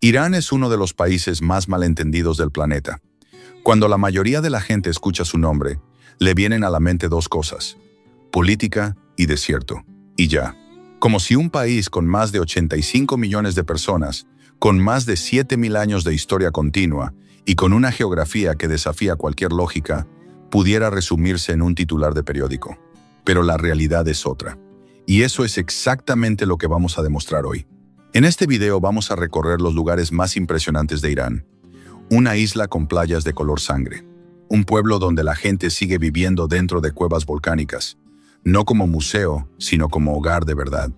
Irán es uno de los países más malentendidos del planeta. Cuando la mayoría de la gente escucha su nombre, le vienen a la mente dos cosas: política y desierto. Y ya. Como si un país con más de 85 millones de personas, con más de 7.000 años de historia continua y con una geografía que desafía cualquier lógica, pudiera resumirse en un titular de periódico. Pero la realidad es otra. Y eso es exactamente lo que vamos a demostrar hoy. En este video vamos a recorrer los lugares más impresionantes de Irán. Una isla con playas de color sangre. Un pueblo donde la gente sigue viviendo dentro de cuevas volcánicas. No como museo, sino como hogar de verdad.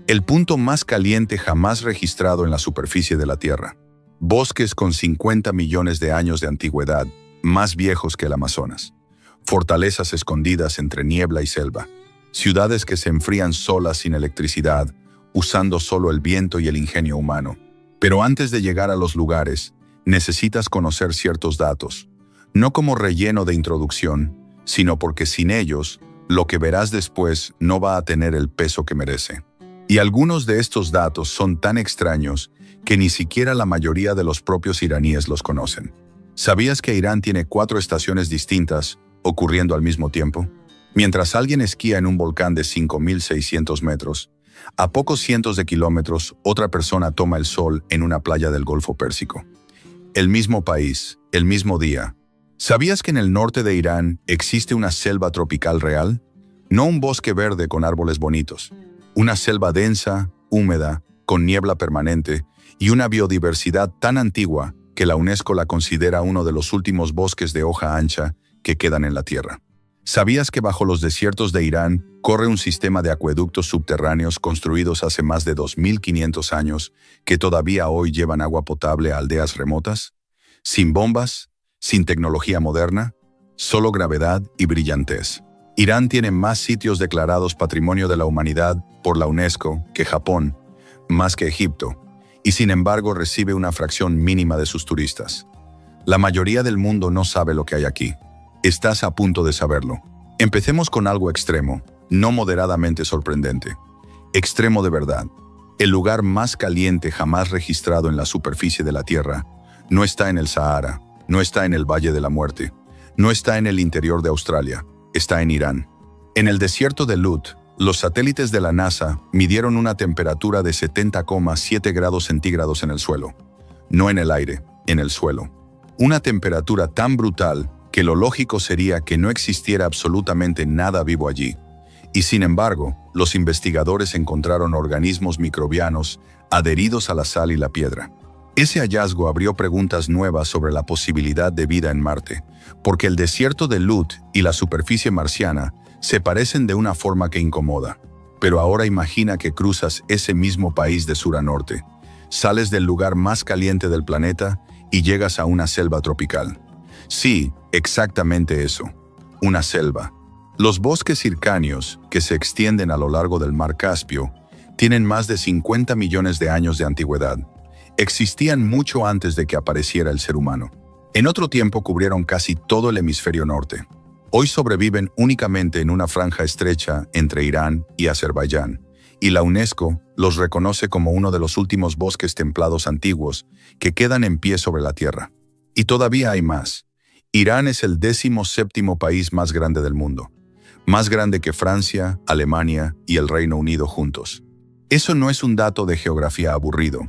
El punto más caliente jamás registrado en la superficie de la Tierra. Bosques con 50 millones de años de antigüedad, más viejos que el Amazonas. Fortalezas escondidas entre niebla y selva. Ciudades que se enfrían solas sin electricidad, usando solo el viento y el ingenio humano. Pero antes de llegar a los lugares, necesitas conocer ciertos datos. No como relleno de introducción, sino porque sin ellos, lo que verás después no va a tener el peso que merece. Y algunos de estos datos son tan extraños que ni siquiera la mayoría de los propios iraníes los conocen. ¿Sabías que Irán tiene 4 estaciones distintas ocurriendo al mismo tiempo? Mientras alguien esquía en un volcán de 5.600 metros, a pocos cientos de kilómetros, otra persona toma el sol en una playa del Golfo Pérsico. El mismo país, el mismo día. ¿Sabías que en el norte de Irán existe una selva tropical real? No un bosque verde con árboles bonitos. Una selva densa, húmeda, con niebla permanente y una biodiversidad tan antigua que la UNESCO la considera uno de los últimos bosques de hoja ancha que quedan en la Tierra. ¿Sabías que bajo los desiertos de Irán corre un sistema de acueductos subterráneos construidos hace más de 2.500 años que todavía hoy llevan agua potable a aldeas remotas? Sin bombas, sin tecnología moderna, solo gravedad y brillantez. Irán tiene más sitios declarados Patrimonio de la Humanidad por la UNESCO que Japón, más que Egipto, y sin embargo recibe una fracción mínima de sus turistas. La mayoría del mundo no sabe lo que hay aquí. Estás a punto de saberlo. Empecemos con algo extremo, no moderadamente sorprendente. Extremo de verdad. El lugar más caliente jamás registrado en la superficie de la Tierra no está en el Sahara, no está en el Valle de la Muerte, no está en el interior de Australia, está en Irán. En el desierto de Lut, los satélites de la NASA midieron una temperatura de 70,7 grados centígrados en el suelo. No en el aire, en el suelo. Una temperatura tan brutal que lo lógico sería que no existiera absolutamente nada vivo allí. Y sin embargo, los investigadores encontraron organismos microbianos adheridos a la sal y la piedra. Ese hallazgo abrió preguntas nuevas sobre la posibilidad de vida en Marte, porque el desierto de Lut y la superficie marciana se parecen de una forma que incomoda. Pero ahora imagina que cruzas ese mismo país de sur a norte, sales del lugar más caliente del planeta y llegas a una selva tropical. Sí, exactamente eso, una selva. Los bosques hircáneos, que se extienden a lo largo del mar Caspio, tienen más de 50 millones de años de antigüedad. Existían mucho antes de que apareciera el ser humano. En otro tiempo cubrieron casi todo el hemisferio norte. Hoy sobreviven únicamente en una franja estrecha entre Irán y Azerbaiyán, y la UNESCO los reconoce como uno de los últimos bosques templados antiguos que quedan en pie sobre la Tierra. Y todavía hay más. Irán es el 17º país más grande del mundo. Más grande que Francia, Alemania y el Reino Unido juntos. Eso no es un dato de geografía aburrido.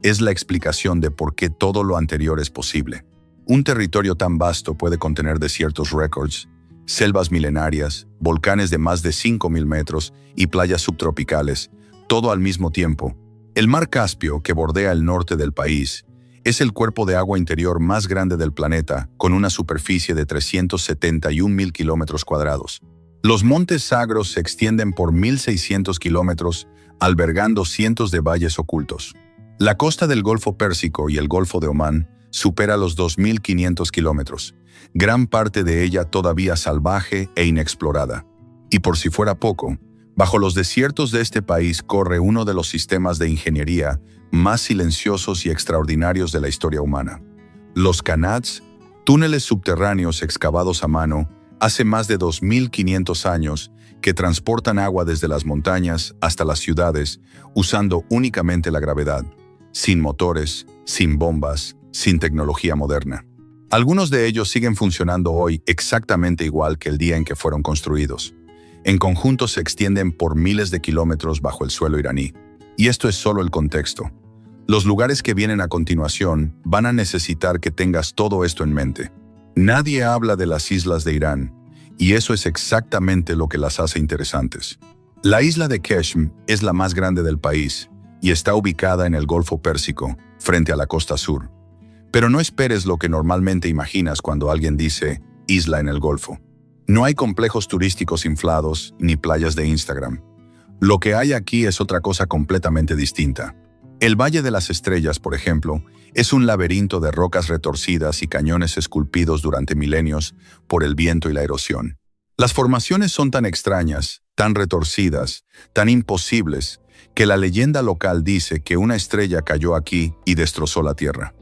Es la explicación de por qué todo lo anterior es posible. Un territorio tan vasto puede contener desiertos récords, selvas milenarias, volcanes de más de 5.000 metros y playas subtropicales, todo al mismo tiempo. El mar Caspio, que bordea el norte del país, es el cuerpo de agua interior más grande del planeta, con una superficie de 371.000 kilómetros cuadrados. Los montes Zagros se extienden por 1.600 kilómetros, albergando cientos de valles ocultos. La costa del Golfo Pérsico y el Golfo de Omán supera los 2.500 kilómetros, gran parte de ella todavía salvaje e inexplorada. Y por si fuera poco, bajo los desiertos de este país corre uno de los sistemas de ingeniería más silenciosos y extraordinarios de la historia humana. Los Qanats, túneles subterráneos excavados a mano hace más de 2.500 años que transportan agua desde las montañas hasta las ciudades usando únicamente la gravedad, sin motores, sin bombas, sin tecnología moderna. Algunos de ellos siguen funcionando hoy exactamente igual que el día en que fueron construidos. En conjunto se extienden por miles de kilómetros bajo el suelo iraní. Y esto es solo el contexto. Los lugares que vienen a continuación van a necesitar que tengas todo esto en mente. Nadie habla de las islas de Irán, y eso es exactamente lo que las hace interesantes. La isla de Qeshm es la más grande del país y está ubicada en el Golfo Pérsico, frente a la costa sur. Pero no esperes lo que normalmente imaginas cuando alguien dice isla en el Golfo. No hay complejos turísticos inflados ni playas de Instagram. Lo que hay aquí es otra cosa completamente distinta. El Valle de las Estrellas, por ejemplo, es un laberinto de rocas retorcidas y cañones esculpidos durante milenios por el viento y la erosión. Las formaciones son tan extrañas, tan retorcidas, tan imposibles, que la leyenda local dice que una estrella cayó aquí y destrozó la Tierra.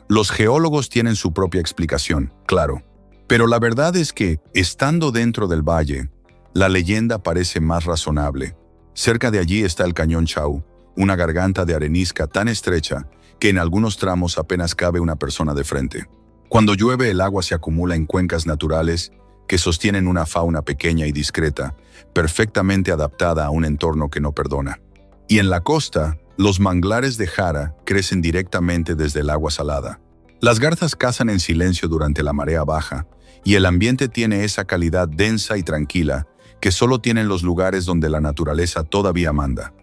Los geólogos tienen su propia explicación, claro. Pero la verdad es que, estando dentro del valle, la leyenda parece más razonable. Cerca de allí está el Cañón Chau, una garganta de arenisca tan estrecha que en algunos tramos apenas cabe una persona de frente. Cuando llueve, el agua se acumula en cuencas naturales que sostienen una fauna pequeña y discreta, perfectamente adaptada a un entorno que no perdona. Y en la costa, los manglares de Jara crecen directamente desde el agua salada. Las garzas cazan en silencio durante la marea baja, y el ambiente tiene esa calidad densa y tranquila que solo tienen los lugares donde la naturaleza todavía manda.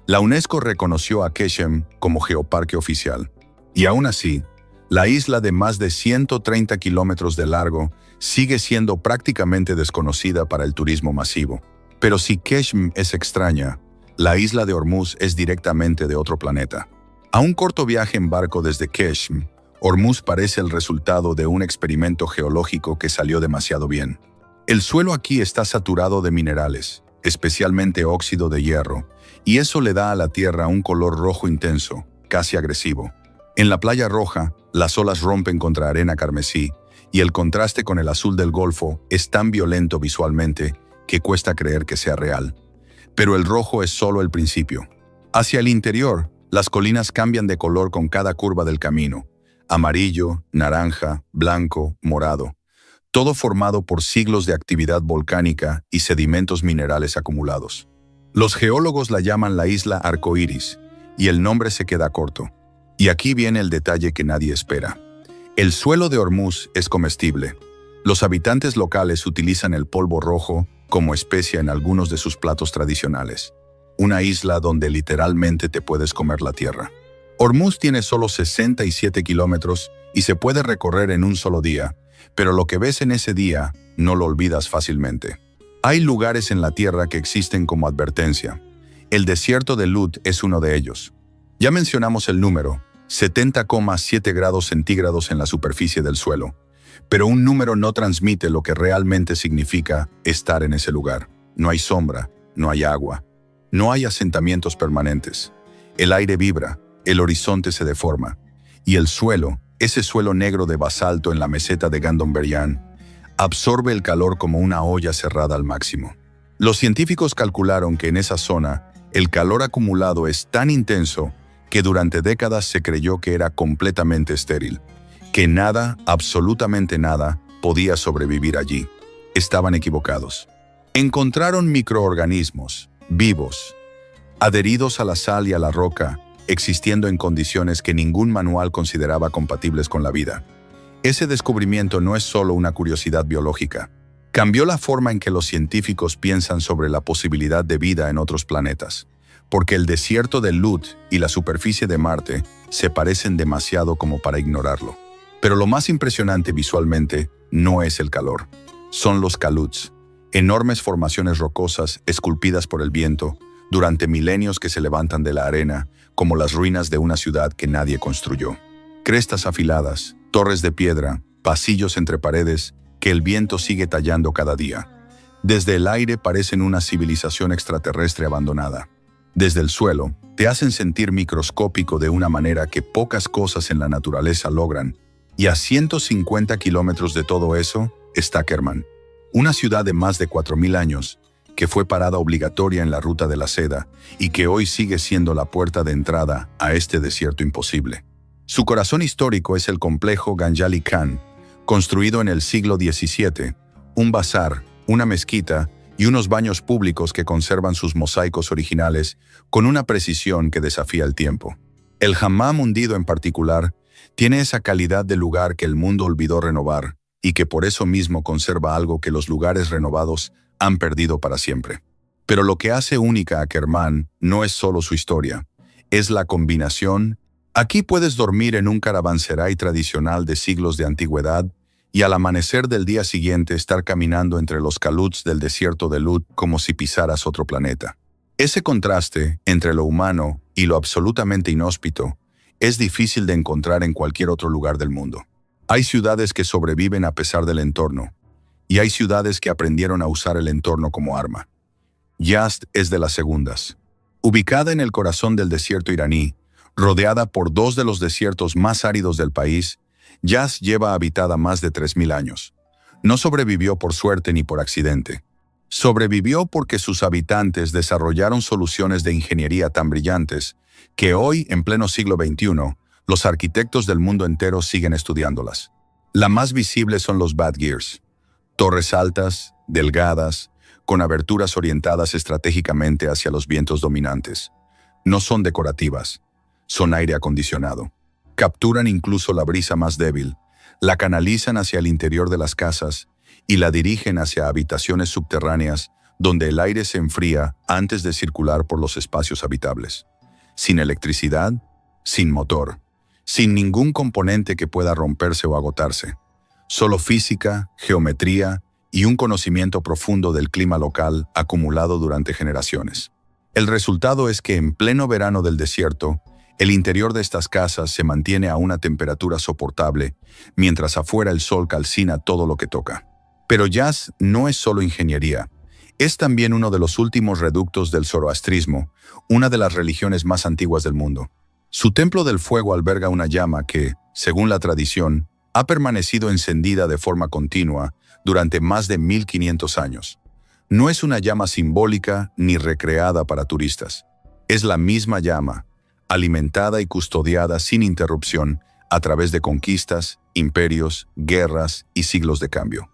La UNESCO reconoció a Qeshm como geoparque oficial. Y aún así, la isla de más de 130 kilómetros de largo sigue siendo prácticamente desconocida para el turismo masivo. Pero si Qeshm es extraña, la isla de Hormuz es directamente de otro planeta. A un corto viaje en barco desde Qeshm, Hormuz parece el resultado de un experimento geológico que salió demasiado bien. El suelo aquí está saturado de minerales, especialmente óxido de hierro, y eso le da a la tierra un color rojo intenso, casi agresivo. En la playa roja, las olas rompen contra arena carmesí, y el contraste con el azul del Golfo es tan violento visualmente que cuesta creer que sea real. Pero el rojo es solo el principio. Hacia el interior, las colinas cambian de color con cada curva del camino. Amarillo, naranja, blanco, morado. Todo formado por siglos de actividad volcánica y sedimentos minerales acumulados. Los geólogos la llaman la isla arcoíris, y el nombre se queda corto. Y aquí viene el detalle que nadie espera. El suelo de Hormuz es comestible. Los habitantes locales utilizan el polvo rojo como especia en algunos de sus platos tradicionales. Una isla donde literalmente te puedes comer la tierra. Hormuz tiene solo 67 kilómetros y se puede recorrer en un solo día, pero lo que ves en ese día no lo olvidas fácilmente. Hay lugares en la Tierra que existen como advertencia. El desierto de Lut es uno de ellos. Ya mencionamos el número, 70,7 grados centígrados en la superficie del suelo, pero un número no transmite lo que realmente significa estar en ese lugar. No hay sombra, no hay agua, no hay asentamientos permanentes. El aire vibra, el horizonte se deforma, y el suelo, ese suelo negro de basalto en la meseta de Gandonberian, absorbe el calor como una olla cerrada al máximo. Los científicos calcularon que en esa zona, el calor acumulado es tan intenso que durante décadas se creyó que era completamente estéril, que nada, absolutamente nada, podía sobrevivir allí. Estaban equivocados. Encontraron microorganismos, vivos, adheridos a la sal y a la roca, existiendo en condiciones que ningún manual consideraba compatibles con la vida. Ese descubrimiento no es solo una curiosidad biológica. Cambió la forma en que los científicos piensan sobre la posibilidad de vida en otros planetas, porque el desierto de Lut y la superficie de Marte se parecen demasiado como para ignorarlo. Pero lo más impresionante visualmente no es el calor. Son los caluts, enormes formaciones rocosas esculpidas por el viento, durante milenios que se levantan de la arena, como las ruinas de una ciudad que nadie construyó. Crestas afiladas, torres de piedra, pasillos entre paredes que el viento sigue tallando cada día. Desde el aire parecen una civilización extraterrestre abandonada. Desde el suelo, te hacen sentir microscópico de una manera que pocas cosas en la naturaleza logran. Y a 150 kilómetros de todo eso está Kerman, una ciudad de más de 4.000 años, que fue parada obligatoria en la ruta de la seda y que hoy sigue siendo la puerta de entrada a este desierto imposible. Su corazón histórico es el complejo Ganjali Khan, construido en el siglo XVII, un bazar, una mezquita y unos baños públicos que conservan sus mosaicos originales con una precisión que desafía el tiempo. El hammam hundido en particular tiene esa calidad de lugar que el mundo olvidó renovar y que por eso mismo conserva algo que los lugares renovados han perdido para siempre. Pero lo que hace única a Kerman no es solo su historia, es la combinación. Aquí puedes dormir en un caravanserai tradicional de siglos de antigüedad y al amanecer del día siguiente estar caminando entre los caluts del desierto de Lut como si pisaras otro planeta. Ese contraste entre lo humano y lo absolutamente inhóspito es difícil de encontrar en cualquier otro lugar del mundo. Hay ciudades que sobreviven a pesar del entorno, y hay ciudades que aprendieron a usar el entorno como arma. Yazd es de las segundas. Ubicada en el corazón del desierto iraní, rodeada por dos de los desiertos más áridos del país, Yazd lleva habitada más de 3000 años. No sobrevivió por suerte ni por accidente. Sobrevivió porque sus habitantes desarrollaron soluciones de ingeniería tan brillantes que hoy, en pleno siglo XXI, los arquitectos del mundo entero siguen estudiándolas. La más visible son los Badgirs, torres altas, delgadas, con aberturas orientadas estratégicamente hacia los vientos dominantes. No son decorativas, son aire acondicionado. Capturan incluso la brisa más débil, la canalizan hacia el interior de las casas y la dirigen hacia habitaciones subterráneas donde el aire se enfría antes de circular por los espacios habitables. Sin electricidad, sin motor, sin ningún componente que pueda romperse o agotarse. Solo física, geometría y un conocimiento profundo del clima local acumulado durante generaciones. El resultado es que en pleno verano del desierto, el interior de estas casas se mantiene a una temperatura soportable, mientras afuera el sol calcina todo lo que toca. Pero Yazd no es solo ingeniería, es también uno de los últimos reductos del zoroastrismo, una de las religiones más antiguas del mundo. Su templo del fuego alberga una llama que, según la tradición, ha permanecido encendida de forma continua durante más de 1500 años. No es una llama simbólica ni recreada para turistas. Es la misma llama, alimentada y custodiada sin interrupción a través de conquistas, imperios, guerras y siglos de cambio.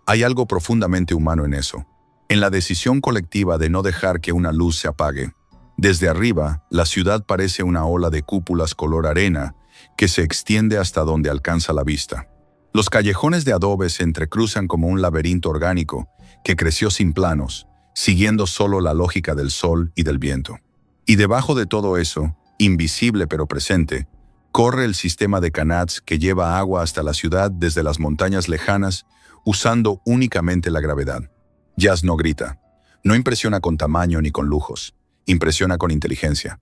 Hay algo profundamente humano en eso, en la decisión colectiva de no dejar que una luz se apague. Desde arriba, la ciudad parece una ola de cúpulas color arena que se extiende hasta donde alcanza la vista. Los callejones de adobe se entrecruzan como un laberinto orgánico que creció sin planos, siguiendo solo la lógica del sol y del viento. Y debajo de todo eso, invisible pero presente, corre el sistema de canals que lleva agua hasta la ciudad desde las montañas lejanas, usando únicamente la gravedad. Yazd no grita, no impresiona con tamaño ni con lujos, impresiona con inteligencia.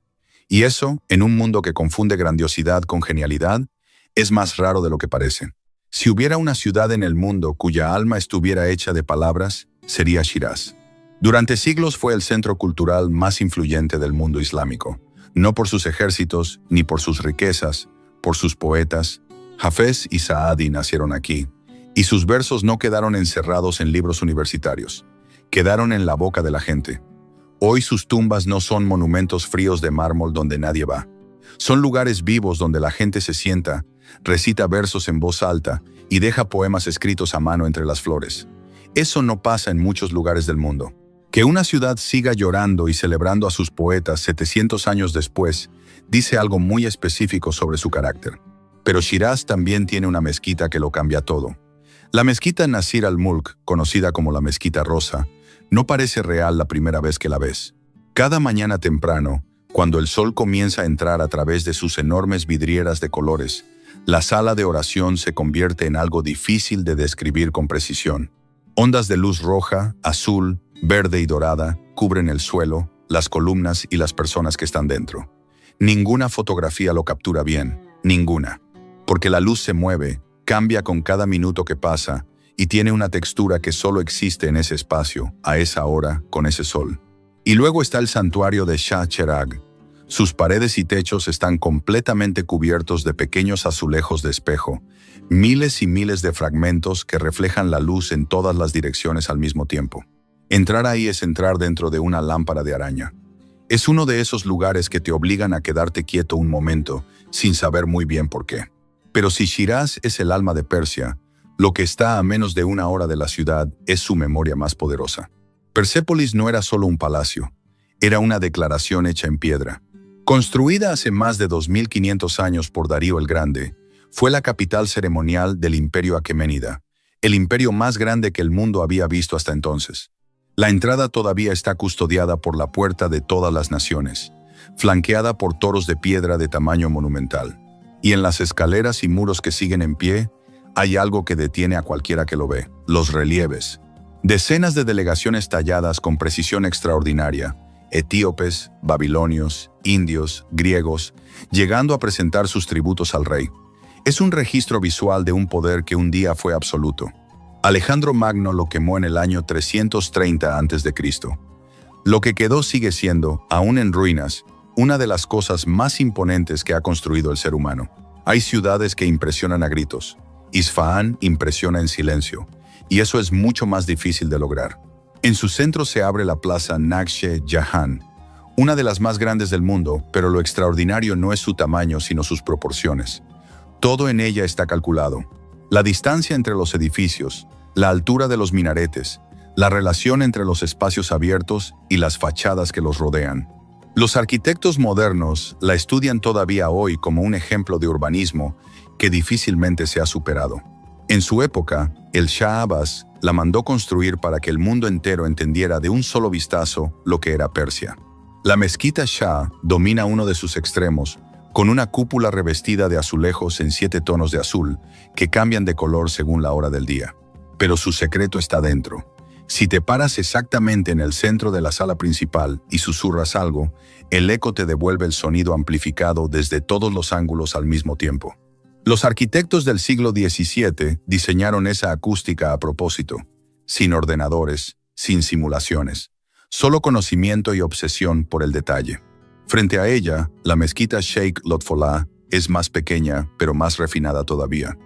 Y eso, en un mundo que confunde grandiosidad con genialidad, es más raro de lo que parece. Si hubiera una ciudad en el mundo cuya alma estuviera hecha de palabras, sería Shiraz. Durante siglos fue el centro cultural más influyente del mundo islámico. No por sus ejércitos, ni por sus riquezas, por sus poetas. Hafez y Saadi nacieron aquí, y sus versos no quedaron encerrados en libros universitarios. Quedaron en la boca de la gente. Hoy sus tumbas no son monumentos fríos de mármol donde nadie va. Son lugares vivos donde la gente se sienta, recita versos en voz alta y deja poemas escritos a mano entre las flores. Eso no pasa en muchos lugares del mundo. Que una ciudad siga llorando y celebrando a sus poetas 700 años después dice algo muy específico sobre su carácter. Pero Shiraz también tiene una mezquita que lo cambia todo. La mezquita Nasir al-Mulk, conocida como la Mezquita Rosa, no parece real la primera vez que la ves. Cada mañana temprano, cuando el sol comienza a entrar a través de sus enormes vidrieras de colores, la sala de oración se convierte en algo difícil de describir con precisión. Ondas de luz roja, azul, verde y dorada cubren el suelo, las columnas y las personas que están dentro. Ninguna fotografía lo captura bien, ninguna. Porque la luz se mueve, cambia con cada minuto que pasa y tiene una textura que solo existe en ese espacio, a esa hora, con ese sol. Y luego está el santuario de Shah Cheragh. Sus paredes y techos están completamente cubiertos de pequeños azulejos de espejo, miles y miles de fragmentos que reflejan la luz en todas las direcciones al mismo tiempo. Entrar ahí es entrar dentro de una lámpara de araña. Es uno de esos lugares que te obligan a quedarte quieto un momento, sin saber muy bien por qué. Pero si Shiraz es el alma de Persia, lo que está a menos de 1 hora de la ciudad es su memoria más poderosa. Persépolis no era solo un palacio, era una declaración hecha en piedra. Construida hace más de 2500 años por Darío el Grande, fue la capital ceremonial del Imperio Aqueménida, el imperio más grande que el mundo había visto hasta entonces. La entrada todavía está custodiada por la Puerta de Todas las Naciones, flanqueada por toros de piedra de tamaño monumental. Y en las escaleras y muros que siguen en pie, hay algo que detiene a cualquiera que lo ve: los relieves. Decenas de delegaciones talladas con precisión extraordinaria, etíopes, babilonios, indios, griegos, llegando a presentar sus tributos al rey. Es un registro visual de un poder que un día fue absoluto. Alejandro Magno lo quemó en el año 330 a.C. Lo que quedó sigue siendo, aún en ruinas, una de las cosas más imponentes que ha construido el ser humano. Hay ciudades que impresionan a gritos. Isfahán impresiona en silencio, y eso es mucho más difícil de lograr. En su centro se abre la plaza Nakshe Jahan, una de las más grandes del mundo, pero lo extraordinario no es su tamaño sino sus proporciones. Todo en ella está calculado. La distancia entre los edificios, la altura de los minaretes, la relación entre los espacios abiertos y las fachadas que los rodean. Los arquitectos modernos la estudian todavía hoy como un ejemplo de urbanismo que difícilmente se ha superado. En su época, el Shah Abbas la mandó construir para que el mundo entero entendiera de un solo vistazo lo que era Persia. La mezquita Shah domina uno de sus extremos, con una cúpula revestida de azulejos en 7 tonos de azul, que cambian de color según la hora del día. Pero su secreto está dentro. Si te paras exactamente en el centro de la sala principal y susurras algo, el eco te devuelve el sonido amplificado desde todos los ángulos al mismo tiempo. Los arquitectos del siglo XVII diseñaron esa acústica a propósito, sin ordenadores, sin simulaciones, solo conocimiento y obsesión por el detalle. Frente a ella, la mezquita Sheikh Lotfollah es más pequeña, pero más refinada todavía.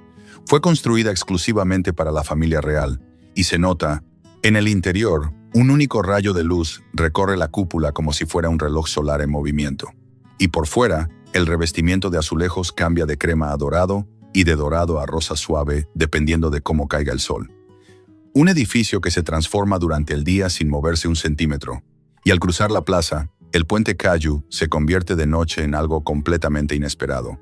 Fue construida exclusivamente para la familia real, y se nota, en el interior, un único rayo de luz recorre la cúpula como si fuera un reloj solar en movimiento. Y por fuera, el revestimiento de azulejos cambia de crema a dorado y de dorado a rosa suave, dependiendo de cómo caiga el sol. Un edificio que se transforma durante el día sin moverse un centímetro. Y al cruzar la plaza, el puente Kayu se convierte de noche en algo completamente inesperado.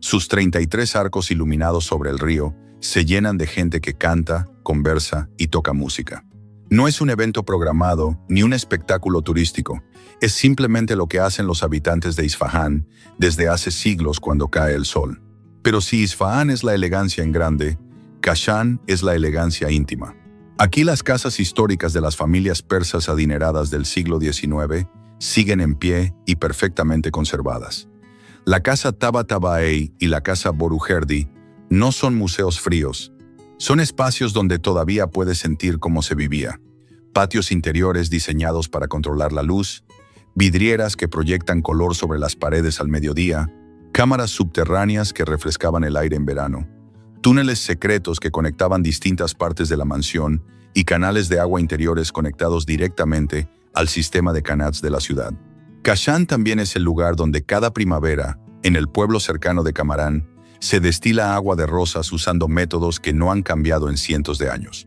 Sus 33 arcos iluminados sobre el río se llenan de gente que canta, conversa y toca música. No es un evento programado ni un espectáculo turístico. Es simplemente lo que hacen los habitantes de Isfahán desde hace siglos cuando cae el sol. Pero si Isfahán es la elegancia en grande, Kashan es la elegancia íntima. Aquí las casas históricas de las familias persas adineradas del siglo XIX siguen en pie y perfectamente conservadas. La casa Tabatabai y la casa Borujerdi no son museos fríos. Son espacios donde todavía puedes sentir cómo se vivía. Patios interiores diseñados para controlar la luz, vidrieras que proyectan color sobre las paredes al mediodía, cámaras subterráneas que refrescaban el aire en verano, túneles secretos que conectaban distintas partes de la mansión y canales de agua interiores conectados directamente al sistema de canals de la ciudad. Kashan también es el lugar donde cada primavera, en el pueblo cercano de Camarán, se destila agua de rosas usando métodos que no han cambiado en cientos de años.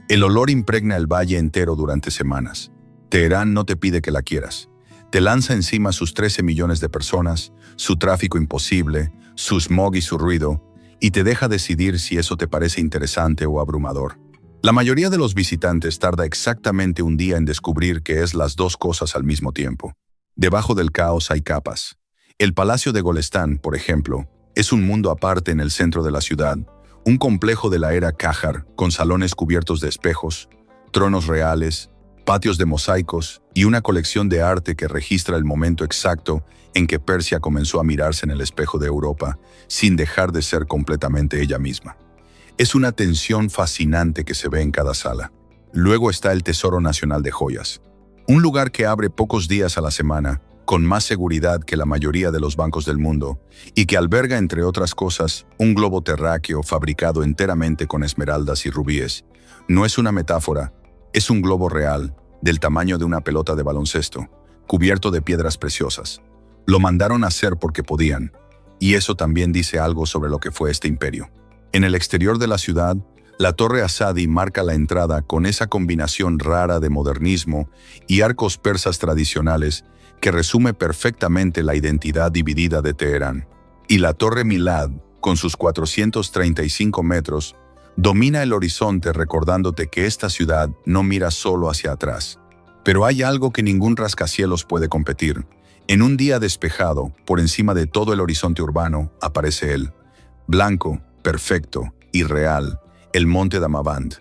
El olor impregna el valle entero durante semanas. Teherán no te pide que la quieras. Te lanza encima sus 13 millones de personas, su tráfico imposible, su smog y su ruido, y te deja decidir si eso te parece interesante o abrumador. La mayoría de los visitantes tarda exactamente un día en descubrir que es las dos cosas al mismo tiempo. Debajo del caos hay capas. El Palacio de Golestán, por ejemplo, es un mundo aparte en el centro de la ciudad, un complejo de la era Qajar con salones cubiertos de espejos, tronos reales, patios de mosaicos y una colección de arte que registra el momento exacto en que Persia comenzó a mirarse en el espejo de Europa, sin dejar de ser completamente ella misma. Es una tensión fascinante que se ve en cada sala. Luego está el Tesoro Nacional de Joyas, un lugar que abre pocos días a la semana, con más seguridad que la mayoría de los bancos del mundo, y que alberga, entre otras cosas, un globo terráqueo fabricado enteramente con esmeraldas y rubíes. No es una metáfora, es un globo real, del tamaño de una pelota de baloncesto, cubierto de piedras preciosas. Lo mandaron a hacer porque podían, y eso también dice algo sobre lo que fue este imperio. En el exterior de la ciudad, la Torre Asadi marca la entrada con esa combinación rara de modernismo y arcos persas tradicionales que resume perfectamente la identidad dividida de Teherán. Y la Torre Milad, con sus 435 metros, domina el horizonte recordándote que esta ciudad no mira solo hacia atrás. Pero hay algo que ningún rascacielos puede competir. En un día despejado, por encima de todo el horizonte urbano, aparece él. Blanco, perfecto y real, el monte Damavand.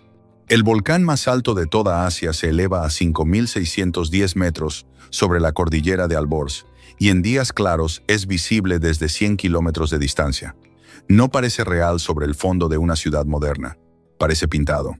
El volcán más alto de toda Asia se eleva a 5.610 metros sobre la cordillera de Alborz y en días claros es visible desde 100 kilómetros de distancia. No parece real sobre el fondo de una ciudad moderna. Parece pintado.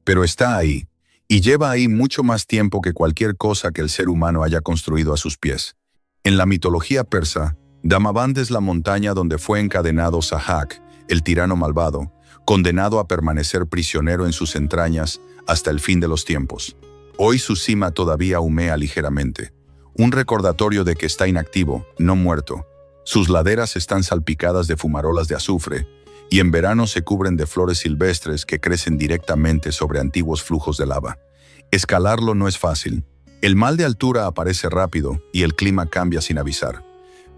Pero está ahí, y lleva ahí mucho más tiempo que cualquier cosa que el ser humano haya construido a sus pies. En la mitología persa, Damavand es la montaña donde fue encadenado Sahak, el tirano malvado, condenado a permanecer prisionero en sus entrañas hasta el fin de los tiempos. Hoy su cima todavía humea ligeramente, un recordatorio de que está inactivo, no muerto. Sus laderas están salpicadas de fumarolas de azufre, y en verano se cubren de flores silvestres que crecen directamente sobre antiguos flujos de lava. Escalarlo no es fácil. El mal de altura aparece rápido y el clima cambia sin avisar.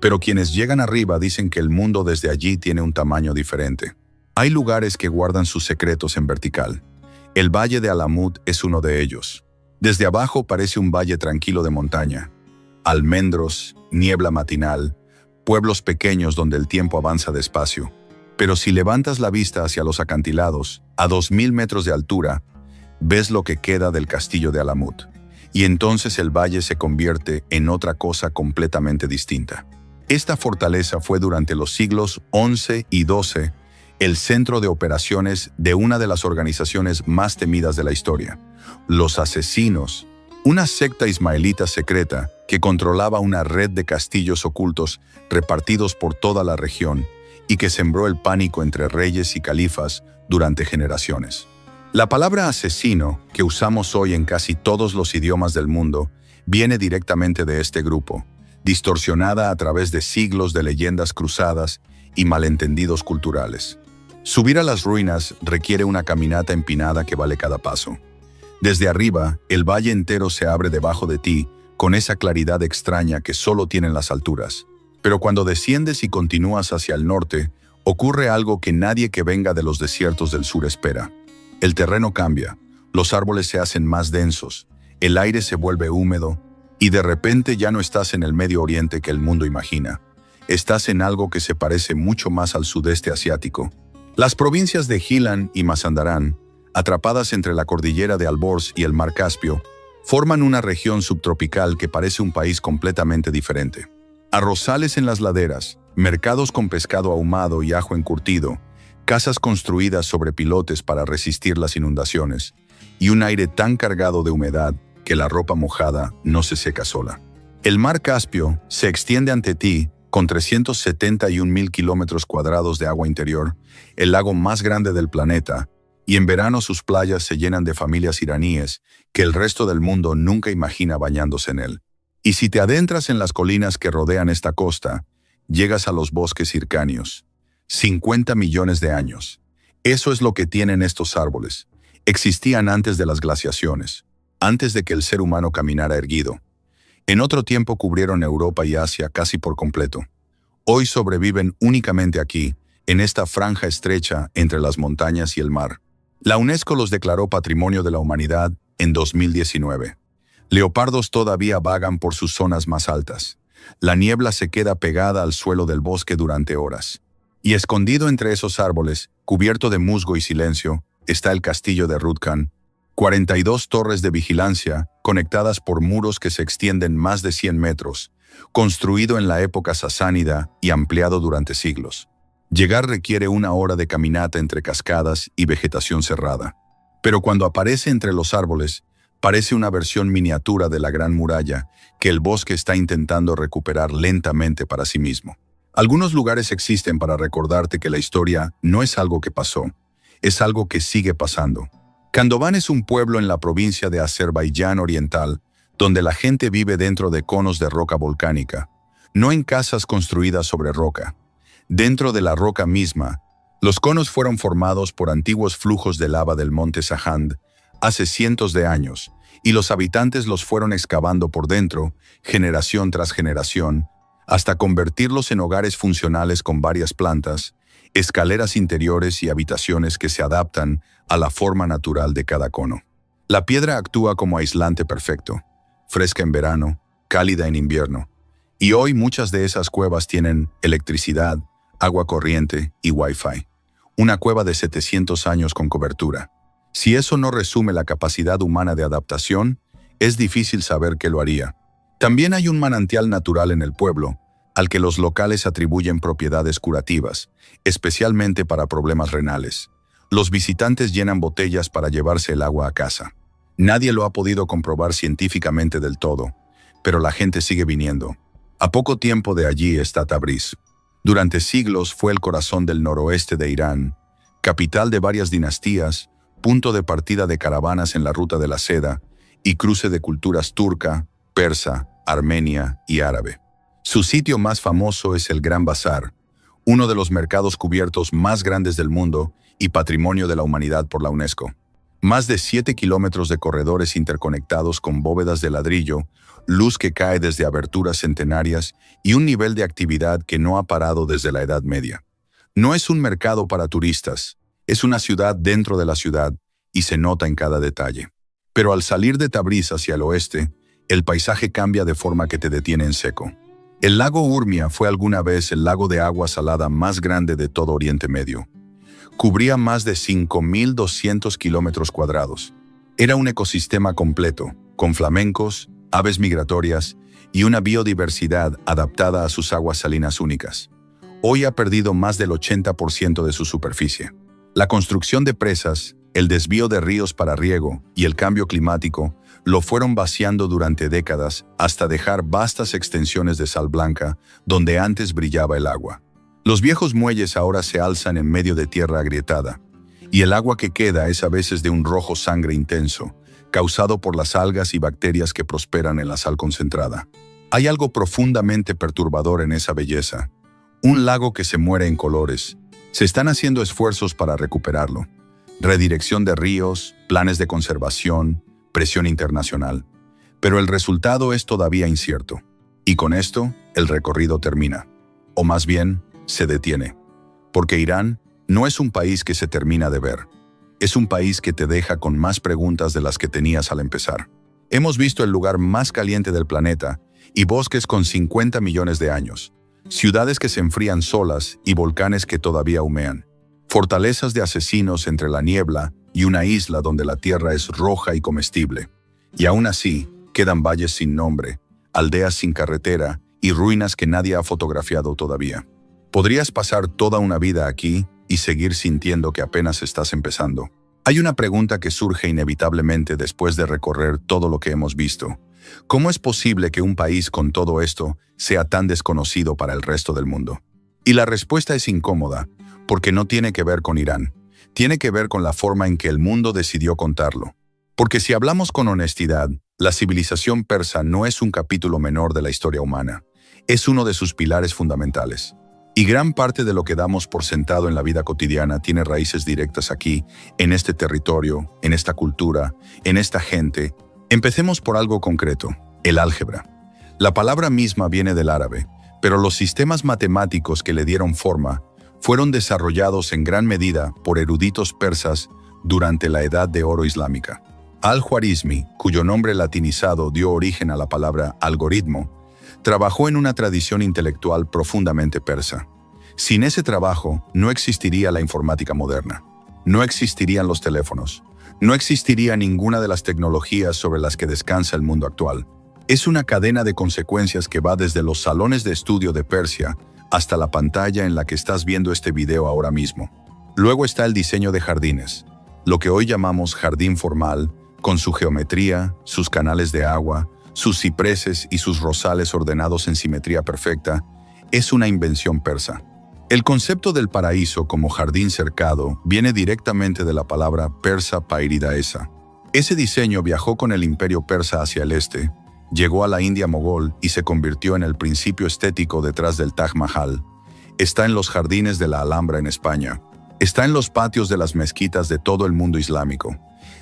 Pero quienes llegan arriba dicen que el mundo desde allí tiene un tamaño diferente. Hay lugares que guardan sus secretos en vertical. El Valle de Alamut es uno de ellos. Desde abajo parece un valle tranquilo de montaña. Almendros, niebla matinal, pueblos pequeños donde el tiempo avanza despacio. Pero si levantas la vista hacia los acantilados, a 2.000 metros de altura, ves lo que queda del castillo de Alamut. Y entonces el valle se convierte en otra cosa completamente distinta. Esta fortaleza fue durante los siglos XI y XII el centro de operaciones de una de las organizaciones más temidas de la historia, los Asesinos, una secta ismaelita secreta que controlaba una red de castillos ocultos repartidos por toda la región y que sembró el pánico entre reyes y califas durante generaciones. La palabra asesino, que usamos hoy en casi todos los idiomas del mundo, viene directamente de este grupo, distorsionada a través de siglos de leyendas cruzadas y malentendidos culturales. Subir a las ruinas requiere una caminata empinada que vale cada paso. Desde arriba, el valle entero se abre debajo de ti con esa claridad extraña que solo tienen las alturas. Pero cuando desciendes y continúas hacia el norte, ocurre algo que nadie que venga de los desiertos del sur espera. El terreno cambia, los árboles se hacen más densos, el aire se vuelve húmedo, y de repente ya no estás en el Medio Oriente que el mundo imagina. Estás en algo que se parece mucho más al sudeste asiático. Las provincias de Gilan y Mazandarán, atrapadas entre la cordillera de Alborz y el mar Caspio, forman una región subtropical que parece un país completamente diferente. Arrozales en las laderas, mercados con pescado ahumado y ajo encurtido, casas construidas sobre pilotes para resistir las inundaciones, y un aire tan cargado de humedad que la ropa mojada no se seca sola. El mar Caspio se extiende ante ti con 371.000 kilómetros cuadrados de agua interior, el lago más grande del planeta, y en verano sus playas se llenan de familias iraníes que el resto del mundo nunca imagina bañándose en él. Y si te adentras en las colinas que rodean esta costa, llegas a los bosques hircáneos. 50 millones de años. Eso es lo que tienen estos árboles. Existían antes de las glaciaciones, antes de que el ser humano caminara erguido. En otro tiempo cubrieron Europa y Asia casi por completo. Hoy sobreviven únicamente aquí, en esta franja estrecha entre las montañas y el mar. La UNESCO los declaró Patrimonio de la Humanidad en 2019. Leopardos todavía vagan por sus zonas más altas. La niebla se queda pegada al suelo del bosque durante horas. Y escondido entre esos árboles, cubierto de musgo y silencio, está el castillo de Rudkan. 42 torres de vigilancia conectadas por muros que se extienden más de 100 metros, construido en la época sasánida y ampliado durante siglos. Llegar requiere una hora de caminata entre cascadas y vegetación cerrada. Pero cuando aparece entre los árboles, parece una versión miniatura de la Gran Muralla que el bosque está intentando recuperar lentamente para sí mismo. Algunos lugares existen para recordarte que la historia no es algo que pasó, es algo que sigue pasando. Kandován es un pueblo en la provincia de Azerbaiyán Oriental, donde la gente vive dentro de conos de roca volcánica, no en casas construidas sobre roca. Dentro de la roca misma, los conos fueron formados por antiguos flujos de lava del monte Sahand hace cientos de años, y los habitantes los fueron excavando por dentro, generación tras generación, hasta convertirlos en hogares funcionales con varias plantas, escaleras interiores y habitaciones que se adaptan a la forma natural de cada cono. La piedra actúa como aislante perfecto, fresca en verano, cálida en invierno, y hoy muchas de esas cuevas tienen electricidad, agua corriente y Wi-Fi. Una cueva de 700 años con cobertura. Si eso no resume la capacidad humana de adaptación, es difícil saber qué lo haría. También hay un manantial natural en el pueblo, al que los locales atribuyen propiedades curativas, especialmente para problemas renales. Los visitantes llenan botellas para llevarse el agua a casa. Nadie lo ha podido comprobar científicamente del todo, pero la gente sigue viniendo. A poco tiempo de allí está Tabriz. Durante siglos fue el corazón del noroeste de Irán, capital de varias dinastías, punto de partida de caravanas en la ruta de la seda y cruce de culturas turca, persa, armenia y árabe. Su sitio más famoso es el Gran Bazar, uno de los mercados cubiertos más grandes del mundo y patrimonio de la humanidad por la UNESCO. Más de 7 kilómetros de corredores interconectados con bóvedas de ladrillo, luz que cae desde aberturas centenarias y un nivel de actividad que no ha parado desde la Edad Media. No es un mercado para turistas, es una ciudad dentro de la ciudad y se nota en cada detalle. Pero al salir de Tabriz hacia el oeste, el paisaje cambia de forma que te detiene en seco. El lago Urmia fue alguna vez el lago de agua salada más grande de todo Oriente Medio. Cubría más de 5.200 kilómetros cuadrados. Era un ecosistema completo, con flamencos, aves migratorias y una biodiversidad adaptada a sus aguas salinas únicas. Hoy ha perdido más del 80% de su superficie. La construcción de presas, el desvío de ríos para riego y el cambio climático lo fueron vaciando durante décadas hasta dejar vastas extensiones de sal blanca donde antes brillaba el agua. Los viejos muelles ahora se alzan en medio de tierra agrietada, y el agua que queda es a veces de un rojo sangre intenso, causado por las algas y bacterias que prosperan en la sal concentrada. Hay algo profundamente perturbador en esa belleza, un lago que se muere en colores. Se están haciendo esfuerzos para recuperarlo. Redirección de ríos, planes de conservación, presión internacional. Pero el resultado es todavía incierto. Y con esto, el recorrido termina. O más bien, se detiene. Porque Irán no es un país que se termina de ver. Es un país que te deja con más preguntas de las que tenías al empezar. Hemos visto el lugar más caliente del planeta y bosques con 50 millones de años. Ciudades que se enfrían solas y volcanes que todavía humean. Fortalezas de asesinos entre la niebla y una isla donde la tierra es roja y comestible. Y aún así, quedan valles sin nombre, aldeas sin carretera y ruinas que nadie ha fotografiado todavía. Podrías pasar toda una vida aquí y seguir sintiendo que apenas estás empezando. Hay una pregunta que surge inevitablemente después de recorrer todo lo que hemos visto. ¿Cómo es posible que un país con todo esto sea tan desconocido para el resto del mundo? Y la respuesta es incómoda, porque no tiene que ver con Irán. Tiene que ver con la forma en que el mundo decidió contarlo. Porque si hablamos con honestidad, la civilización persa no es un capítulo menor de la historia humana. Es uno de sus pilares fundamentales. Y gran parte de lo que damos por sentado en la vida cotidiana tiene raíces directas aquí, en este territorio, en esta cultura, en esta gente. Empecemos por algo concreto, el álgebra. La palabra misma viene del árabe, pero los sistemas matemáticos que le dieron forma fueron desarrollados en gran medida por eruditos persas durante la Edad de Oro islámica. Al-Khwarizmi, cuyo nombre latinizado dio origen a la palabra algoritmo, trabajó en una tradición intelectual profundamente persa. Sin ese trabajo, no existiría la informática moderna. No existirían los teléfonos. No existiría ninguna de las tecnologías sobre las que descansa el mundo actual. Es una cadena de consecuencias que va desde los salones de estudio de Persia hasta la pantalla en la que estás viendo este video ahora mismo. Luego está el diseño de jardines, lo que hoy llamamos jardín formal, con su geometría, sus canales de agua, sus cipreses y sus rosales ordenados en simetría perfecta, es una invención persa. El concepto del paraíso como jardín cercado viene directamente de la palabra persa pairidaesa. Ese diseño viajó con el imperio persa hacia el este, Llegó a la India mogol y se convirtió en el principio estético detrás del Taj Mahal. Está en los jardines de la Alhambra en España. Está en los patios de las mezquitas de todo el mundo islámico.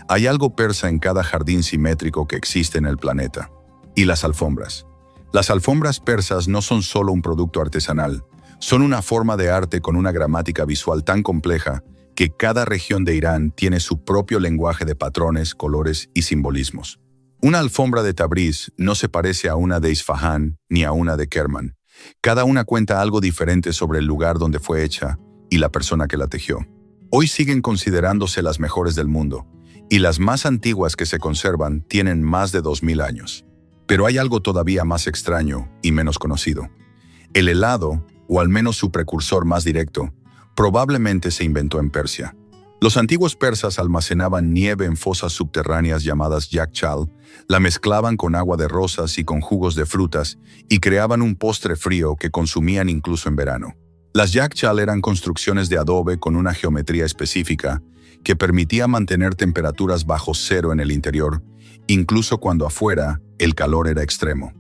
Hay algo persa en cada jardín simétrico que existe en el planeta. Y las alfombras. Las alfombras persas no son solo un producto artesanal, son una forma de arte con una gramática visual tan compleja que cada región de Irán tiene su propio lenguaje de patrones, colores y simbolismos. Una alfombra de Tabriz no se parece a una de Isfahán ni a una de Kerman. Cada una cuenta algo diferente sobre el lugar donde fue hecha y la persona que la tejió. Hoy siguen considerándose las mejores del mundo, y las más antiguas que se conservan tienen más de 2000 años. Pero hay algo todavía más extraño y menos conocido. El helado, o al menos su precursor más directo, probablemente se inventó en Persia. Los antiguos persas almacenaban nieve en fosas subterráneas llamadas yakchal, la mezclaban con agua de rosas y con jugos de frutas y creaban un postre frío que consumían incluso en verano. Las yakchal eran construcciones de adobe con una geometría específica que permitía mantener temperaturas bajo cero en el interior, incluso cuando afuera el calor era extremo.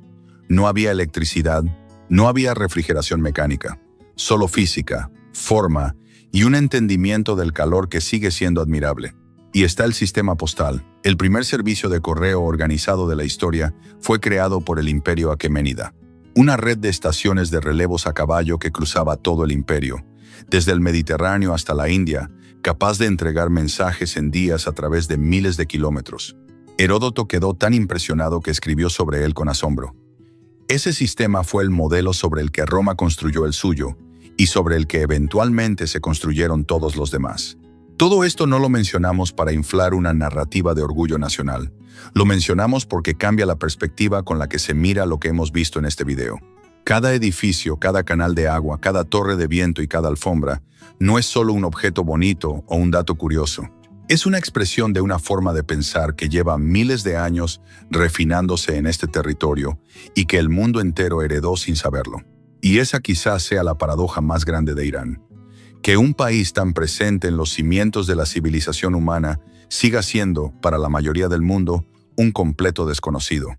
No había electricidad, no había refrigeración mecánica, solo física, forma y un entendimiento del calor que sigue siendo admirable. Y está el sistema postal. El primer servicio de correo organizado de la historia fue creado por el Imperio Aqueménida. Una red de estaciones de relevos a caballo que cruzaba todo el imperio, desde el Mediterráneo hasta la India, capaz de entregar mensajes en días a través de miles de kilómetros. Heródoto quedó tan impresionado que escribió sobre él con asombro. Ese sistema fue el modelo sobre el que Roma construyó el suyo, y sobre el que eventualmente se construyeron todos los demás. Todo esto no lo mencionamos para inflar una narrativa de orgullo nacional. Lo mencionamos porque cambia la perspectiva con la que se mira lo que hemos visto en este video. Cada edificio, cada canal de agua, cada torre de viento y cada alfombra no es solo un objeto bonito o un dato curioso. Es una expresión de una forma de pensar que lleva miles de años refinándose en este territorio y que el mundo entero heredó sin saberlo. Y esa quizás sea la paradoja más grande de Irán. Que un país tan presente en los cimientos de la civilización humana siga siendo, para la mayoría del mundo, un completo desconocido.